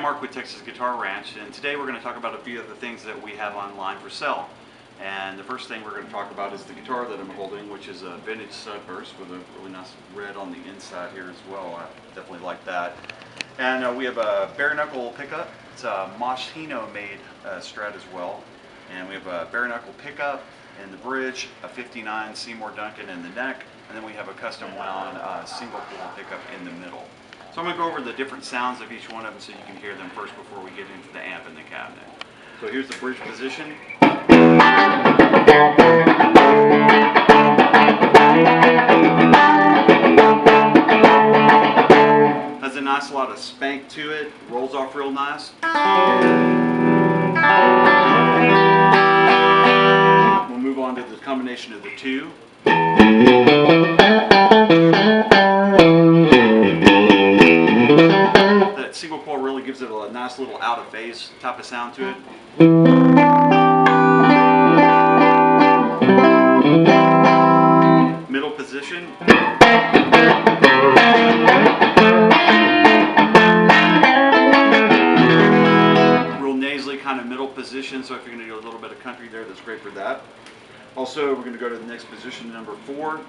Mark with Texas Guitar Ranch, and today we're going to talk about a few of the things that we have online for sale. And the first thing we're going to talk about is the guitar that I'm holding, which is a vintage Sunburst with a really nice red on the inside here as well. I definitely like that. And we have a bare knuckle pickup. It's a Hino made Strat as well. And we have a bare knuckle pickup in the bridge, a 59 Seymour Duncan in the neck, and then we have a custom wound single coil pickup in the middle. So I'm going to go over the different sounds of each one of them so you can hear them first before we get into the amp in the cabinet. So here's the bridge position. Has a nice lot of spank to it, rolls off real nice. We'll move on to the combination of the two. That single coil really gives it a nice little out of phase type of sound to it. Middle position. Real nasally kind of middle position, so if you're going to do a little bit of country there, that's great for that. Also, we're going to go to the next position, number 4.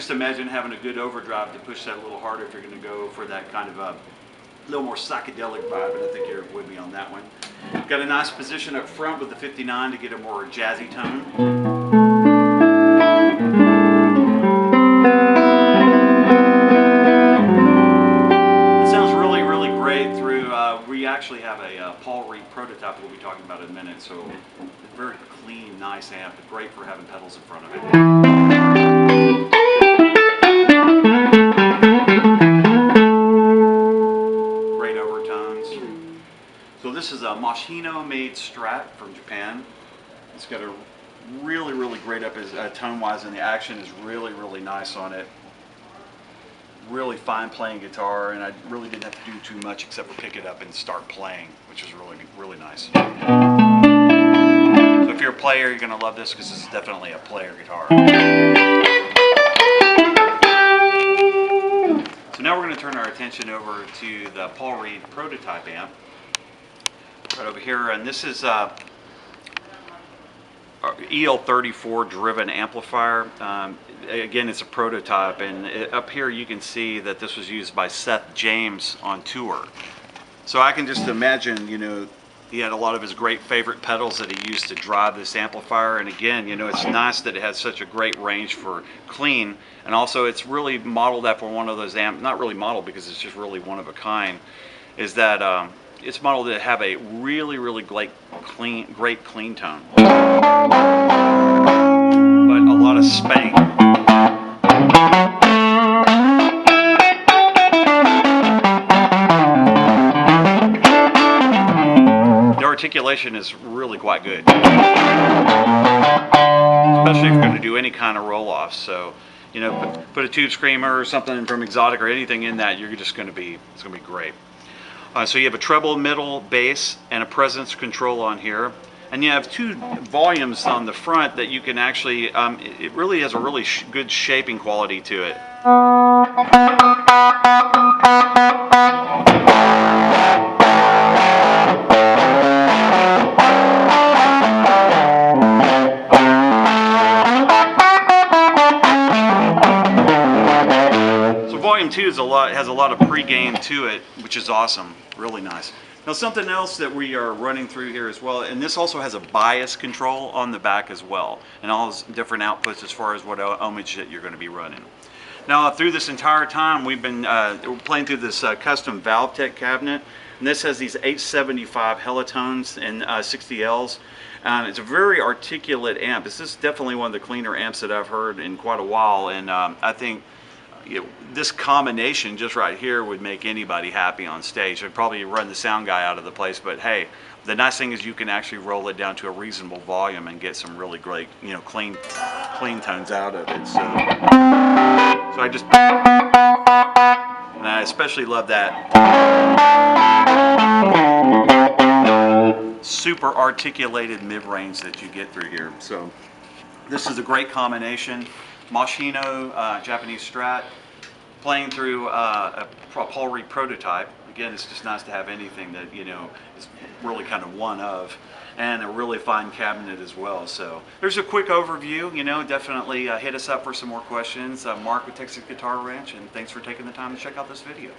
Imagine having a good overdrive to push that a little harder if you're going to go for that kind of a little more psychedelic vibe, and I think you're with me on that one. Got a nice position up front with the 59 to get a more jazzy tone. It sounds really, really great through, we actually have a Paul Reed prototype we'll be talking about in a minute, so very clean, nice amp, great for having pedals in front of it. So this is a Hino made Strat from Japan. It's got a really, really great up tone-wise, and the action is really, really nice on it. Really fine playing guitar, and I really didn't have to do too much except for pick it up and start playing, which is really, really nice. So if you're a player, you're going to love this because this is definitely a player guitar. So now we're going to turn our attention over to the Paul Reed prototype amp. Right over here, and this is EL34 driven amplifier. Again, it's a prototype, and up here you can see that this was used by Seth James on tour. So I can just imagine, you know, he had a lot of his great favorite pedals that he used to drive this amplifier, and again, you know, it's nice that it has such a great range for clean, and also it's really modeled after one of those not really modeled because it's just really one of a kind, is that it's modeled to have a really, really great clean tone, but a lot of spank. The articulation is really quite good, especially if you're going to do any kind of roll-offs. So, you know, put a tube screamer or something from Exotic or anything in that, you're just going to be, it's going to be great. So you have a treble, middle, bass, and a presence control on here. And you have 2 volumes on the front that you can actually, it really has a really good shaping quality to it. Volume 2 has a lot of pre-gain to it, which is awesome, really nice. Now something else that we are running through here as well, and this also has a bias control on the back as well, and all those different outputs as far as what ohmage that you're going to be running. Now through this entire time we've been playing through this custom Valvetech cabinet, and this has these 875 helitones and 60Ls. It's a very articulate amp. This is definitely one of the cleaner amps that I've heard in quite a while, and I think this combination just right here would make anybody happy on stage. I'd probably run the sound guy out of the place, but hey, the nice thing is you can actually roll it down to a reasonable volume and get some really great, you know, clean tones out of it. So I just, and I especially love that super articulated mid-range that you get through here. So This is a great combination. Hino, Japanese Strat, playing through a Paul Reed prototype. Again, it's just nice to have anything that, you know, is really kind of one of, and a really fine cabinet as well. So there's a quick overview. You know, definitely hit us up for some more questions. Mark with Texas Guitar Ranch, and thanks for taking the time to check out this video.